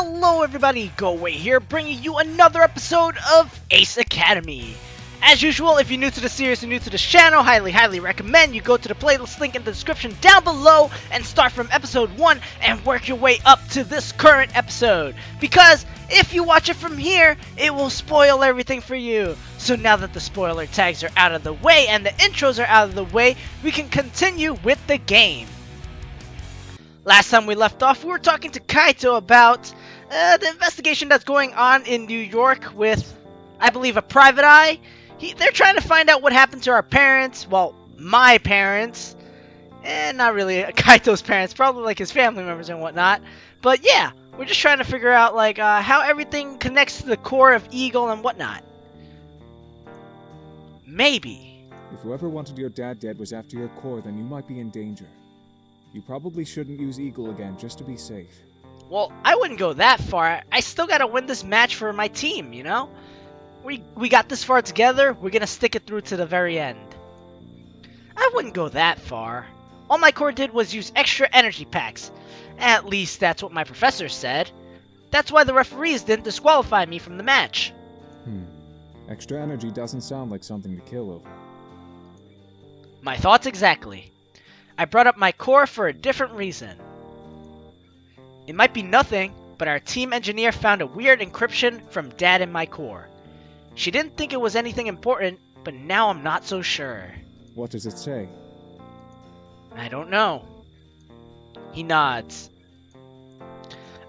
Hello everybody, Goawei here, bringing you another episode of Ace Academy. As usual, if you're new to the series and new to this channel, highly recommend you go to the playlist link in the description down below and start from episode 1 and work your way up to this current episode. Because if you watch it from here, it will spoil everything for you. So now that the spoiler tags are out of the way and the intros are out of the way, we can continue with the game. Last time we left off, we were talking to Kaito about the investigation that's going on in New York with, I believe, a private eye. They're trying to find out what happened to our parents. Well, my parents. And not really Kaito's parents. Probably like his family members and whatnot. But yeah, we're just trying to figure out like how everything connects to the core of Eagle and whatnot. Maybe. If whoever wanted your dad dead was after your core, then you might be in danger. You probably shouldn't use Eagle again just to be safe. Well, I wouldn't go that far. I still gotta win this match for my team, you know? We got this far together, we're gonna stick it through to the very end. I wouldn't go that far. All my core did was use extra energy packs. At least that's what my professor said. That's why the referees didn't disqualify me from the match. Extra energy doesn't sound like something to kill over. My thoughts exactly. I brought up my core for a different reason. It might be nothing, but our team engineer found a weird encryption from Dad in my core. She didn't think it was anything important, but now I'm not so sure. What does it say? I don't know. He nods.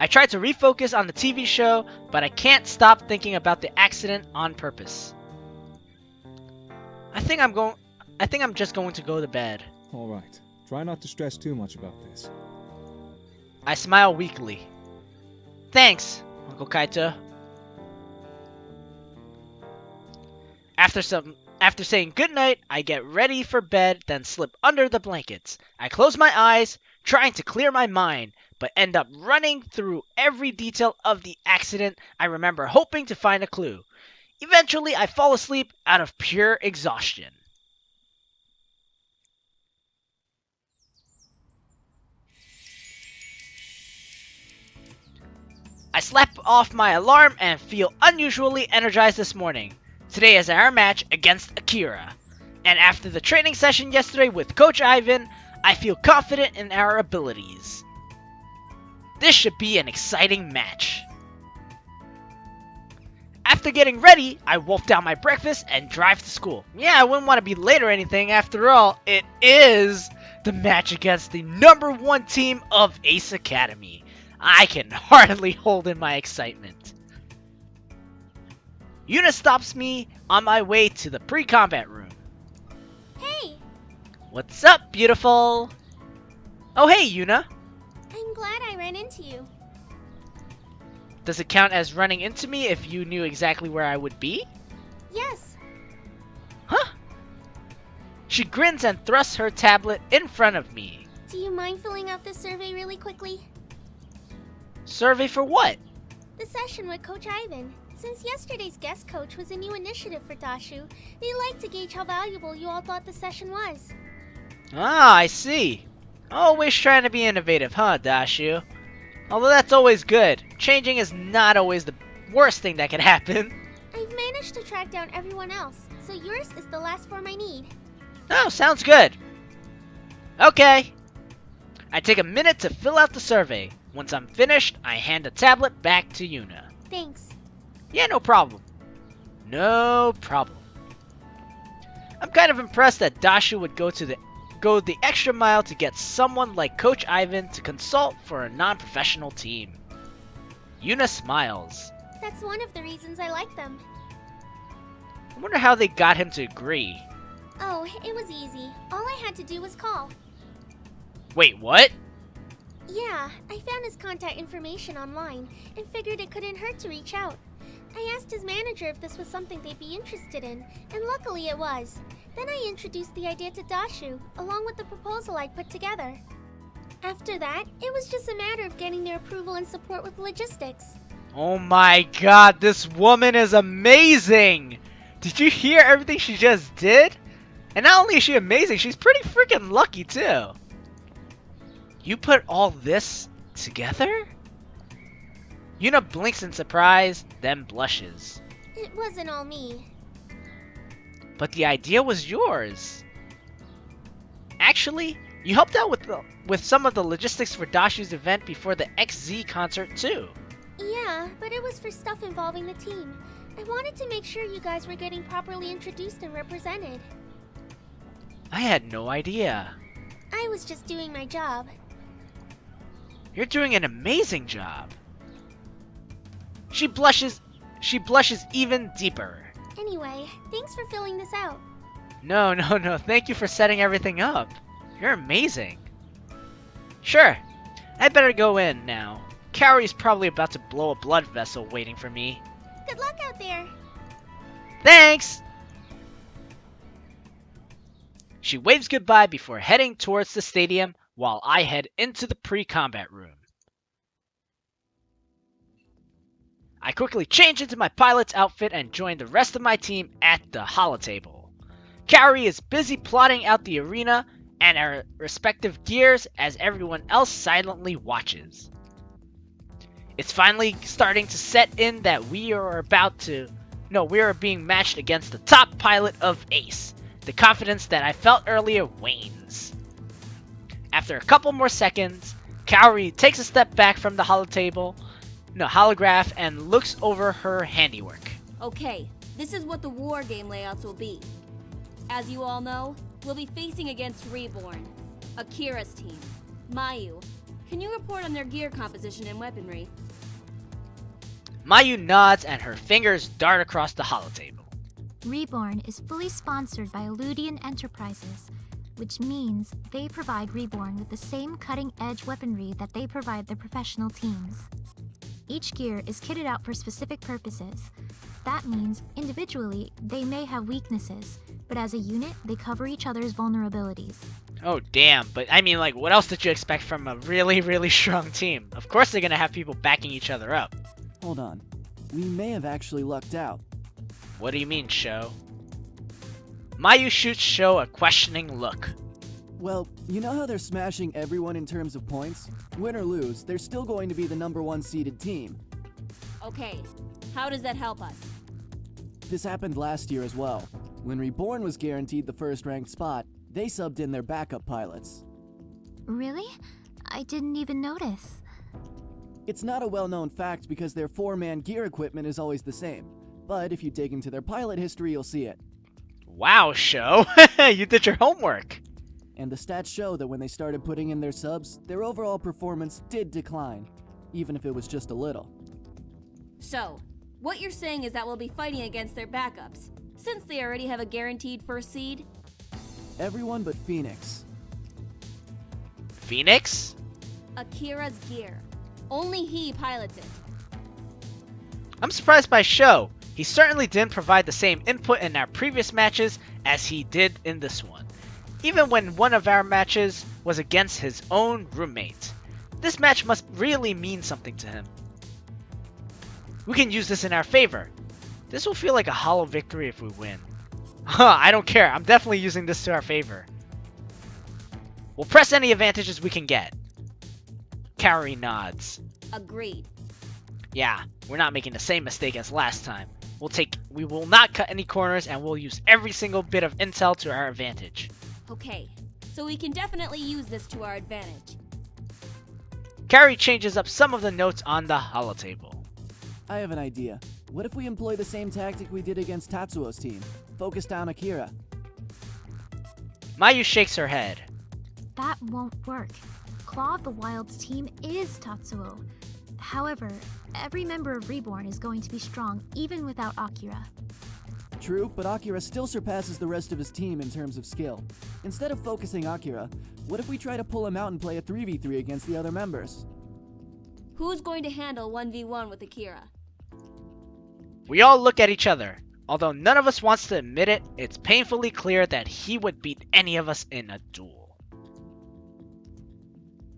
I tried to refocus on the TV show, but I can't stop thinking about the accident on purpose. I think I'm just going to go to bed. All right. Try not to stress too much about this. I smile weakly. Thanks, Uncle Kaito. After saying goodnight, I get ready for bed, then slip under the blankets. I close my eyes, trying to clear my mind, but end up running through every detail of the accident I remember, hoping to find a clue. Eventually, I fall asleep out of pure exhaustion. I slap off my alarm and feel unusually energized this morning. Today is our match against Akira. And after the training session yesterday with Coach Ivan, I feel confident in our abilities. This should be an exciting match. After getting ready, I wolf down my breakfast and drive to school. Yeah, I wouldn't want to be late or anything. After all, it is the match against the #1 team of Ace Academy. I can hardly hold in my excitement. Yuna stops me on my way to the pre-combat room. Hey! What's up, beautiful? Oh, hey, Yuna. I'm glad I ran into you. Does it count as running into me if you knew exactly where I would be? Yes. Huh? She grins and thrusts her tablet in front of me. Do you mind filling out this survey really quickly? Survey for what? The session with Coach Ivan. Since yesterday's guest coach was a new initiative for Dashu, they like to gauge how valuable you all thought the session was. Ah, I see. Always trying to be innovative, huh, Dashu? Although that's always good. Changing is not always the worst thing that can happen. I've managed to track down everyone else, so yours is the last form I need. Oh, sounds good. Okay. I take a minute to fill out the survey. Once I'm finished, I hand the tablet back to Yuna. Thanks. Yeah, no problem. No problem. I'm kind of impressed that Dashu would go the extra mile to get someone like Coach Ivan to consult for a non-professional team. Yuna smiles. That's one of the reasons I like them. I wonder how they got him to agree. Oh, it was easy. All I had to do was call. Wait, what? Yeah, I found his contact information online and figured it couldn't hurt to reach out. I asked his manager if this was something they'd be interested in, and luckily it was. Then I introduced the idea to Dashu, along with the proposal I'd put together. After that, it was just a matter of getting their approval and support with logistics. Oh my god, this woman is amazing! Did you hear everything she just did? And not only is she amazing, she's pretty freaking lucky too. You put all this together? Yuna blinks in surprise, then blushes. It wasn't all me. But the idea was yours. Actually, you helped out with some of the logistics for Dashu's event before the XZ concert too. Yeah, but it was for stuff involving the team. I wanted to make sure you guys were getting properly introduced and represented. I had no idea. I was just doing my job. You're doing an amazing job. She blushes even deeper. Anyway, thanks for filling this out. No. Thank you for setting everything up. You're amazing. Sure. I'd better go in now. Kaori's probably about to blow a blood vessel waiting for me. Good luck out there. Thanks! She waves goodbye before heading towards the stadium while I head into the pre-combat room. I quickly change into my pilot's outfit and join the rest of my team at the holotable. Kaori is busy plotting out the arena and our respective gears as everyone else silently watches. It's finally starting to set in that we are being matched against the top pilot of Ace. The confidence that I felt earlier wanes. After a couple more seconds, Kaori takes a step back from the holograph and looks over her handiwork. Okay, this is what the war game layouts will be. As you all know, we'll be facing against Reborn, Akira's team. Mayu, can you report on their gear composition and weaponry? Mayu nods and her fingers dart across the holotable. Reborn is fully sponsored by Eludian Enterprises, which means they provide Reborn with the same cutting-edge weaponry that they provide their professional teams. Each gear is kitted out for specific purposes. That means, individually, they may have weaknesses, but as a unit, they cover each other's vulnerabilities. Oh damn, but I mean, like, what else did you expect from a really, really strong team? Of course they're gonna have people backing each other up. Hold on. We may have actually lucked out. What do you mean, Sho? Mayu shoots Sho a questioning look. Well, you know how they're smashing everyone in terms of points? Win or lose, they're still going to be the #1 seeded team. Okay, how does that help us? This happened last year as well. When Reborn was guaranteed the first ranked spot, they subbed in their backup pilots. Really? I didn't even notice. It's not a well-known fact because their 4-man gear equipment is always the same. But if you dig into their pilot history, you'll see it. Wow, Sho! You did your homework! And the stats show that when they started putting in their subs, their overall performance did decline, even if it was just a little. So, what you're saying is that we'll be fighting against their backups, since they already have a guaranteed first seed? Everyone but Phoenix. Phoenix? Akira's gear. Only he pilots it. I'm surprised by Sho. He certainly didn't provide the same input in our previous matches as he did in this one. Even when one of our matches was against his own roommate. This match must really mean something to him. We can use this in our favor. This will feel like a hollow victory if we win. I don't care. I'm definitely using this to our favor. We'll press any advantages we can get. Kaori nods. Agreed. Yeah, we're not making the same mistake as last time. We will not cut any corners and we'll use every single bit of intel to our advantage. Okay, so we can definitely use this to our advantage. Kaori changes up some of the notes on the holotable. I have an idea. What if we employ the same tactic we did against Tatsuo's team? Focus down Akira. Mayu shakes her head. That won't work. Claw of the Wild's team is Tatsuo. However, every member of Reborn is going to be strong even without Akira. True, but Akira still surpasses the rest of his team in terms of skill. Instead of focusing Akira, what if we try to pull him out and play a 3v3 against the other members? Who's going to handle 1v1 with Akira? We all look at each other. Although none of us wants to admit it, it's painfully clear that he would beat any of us in a duel.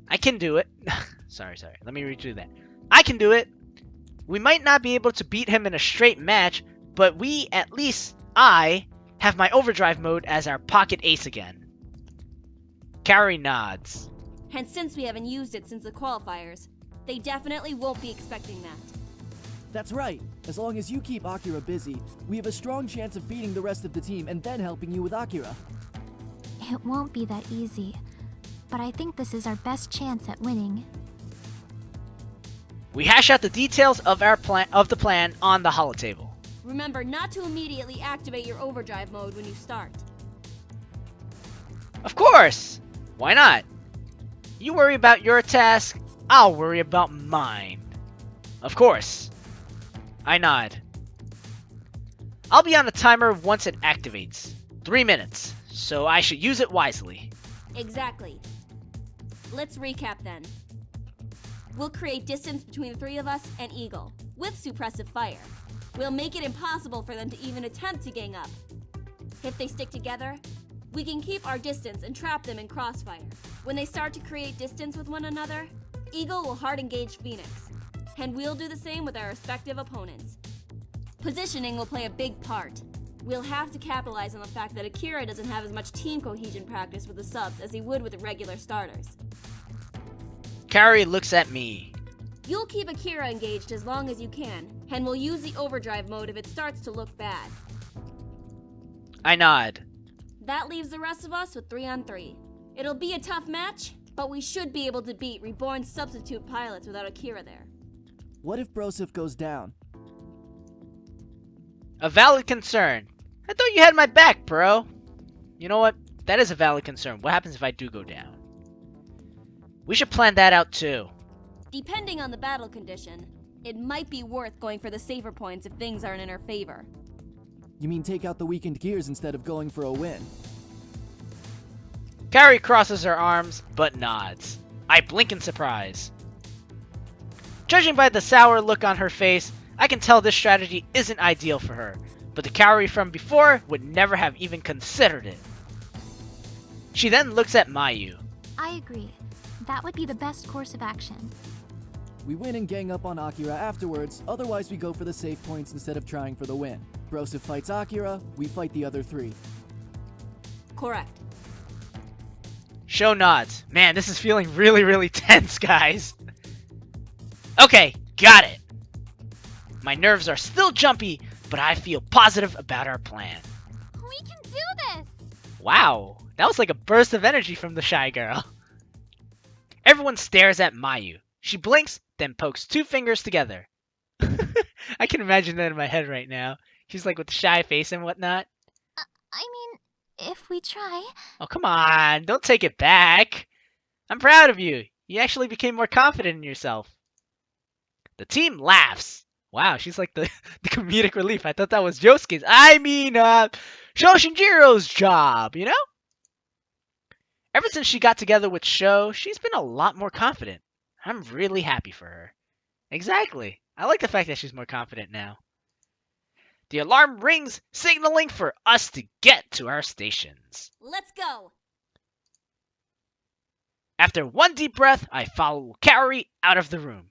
I can do it. Sorry. Let me redo that. I can do it. We might not be able to beat him in a straight match, but I have my overdrive mode as our pocket ace again. Kaori nods. And since we haven't used it since the qualifiers, They definitely won't be expecting that. That's right. As long as you keep Akira busy, we have a strong chance of beating the rest of the team and then helping you with Akira. It won't be that easy, but I think this is our best chance at winning. We hash out the details of the plan on the holotable. Remember not to immediately activate your overdrive mode when you start. Of course! Why not? You worry about your task, I'll worry about mine. Of course. I nod. I'll be on the timer once it activates. 3 minutes, so I should use it wisely. Exactly. Let's recap then. We'll create distance between the three of us and Eagle, with suppressive fire. We'll make it impossible for them to even attempt to gang up. If they stick together, we can keep our distance and trap them in crossfire. When they start to create distance with one another, Eagle will hard engage Phoenix, and we'll do the same with our respective opponents. Positioning will play a big part. We'll have to capitalize on the fact that Akira doesn't have as much team cohesion practice with the subs as he would with the regular starters. Carrie looks at me. You'll keep Akira engaged as long as you can, and we'll use the overdrive mode if it starts to look bad. I nod. That leaves the rest of us with 3-on-3. It'll be a tough match, but we should be able to beat Reborn's substitute pilots without Akira there. What if Broseph goes down? A valid concern. I thought you had my back, bro. You know what? That is a valid concern. What happens if I do go down? We should plan that out too. Depending on the battle condition, it might be worth going for the safer points if things aren't in our favor. You mean take out the weakened gears instead of going for a win? Carrie crosses her arms, but nods. I blink in surprise. Judging by the sour look on her face, I can tell this strategy isn't ideal for her, but the Carrie from before would never have even considered it. She then looks at Mayu. I agree. That would be the best course of action. We win and gang up on Akira afterwards, otherwise we go for the safe points instead of trying for the win. Broseph fights Akira, we fight the other three. Correct. Sho nods. Man, this is feeling really tense, guys. Okay, got it. My nerves are still jumpy, but I feel positive about our plan. We can do this! Wow, that was like a burst of energy from the shy girl. Everyone stares at Mayu. She blinks, then pokes 2 fingers together. I can imagine that in my head right now. She's like with the shy face and whatnot. I mean, if we try... Oh, come on. Don't take it back. I'm proud of you. You actually became more confident in yourself. The team laughs. Wow, she's like the comedic relief. I thought that was Yosuke's. Sho Shinjiro's job, you know? Ever since she got together with Sho, she's been a lot more confident. I'm really happy for her. Exactly. I like the fact that she's more confident now. The alarm rings, signaling for us to get to our stations. Let's go! After one deep breath, I follow Kaori out of the room.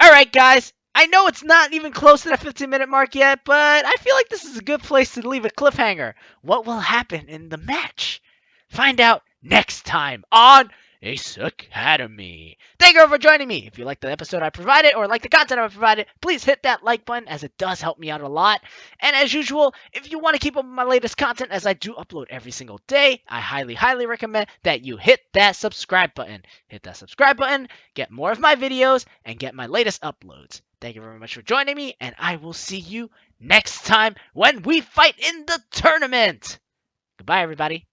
Alright guys, I know it's not even close to the 15-minute mark yet, but I feel like this is a good place to leave a cliffhanger. What will happen in the match? Find out next time on Ace Academy. Thank you all for joining me. If you like the episode I provided or like the content I provided, please hit that like button as it does help me out a lot. And as usual, if you want to keep up with my latest content as I do upload every single day, I highly recommend that you hit that subscribe button. Hit that subscribe button, get more of my videos, and get my latest uploads. Thank you very much for joining me, and I will see you next time when we fight in the tournament. Goodbye, everybody.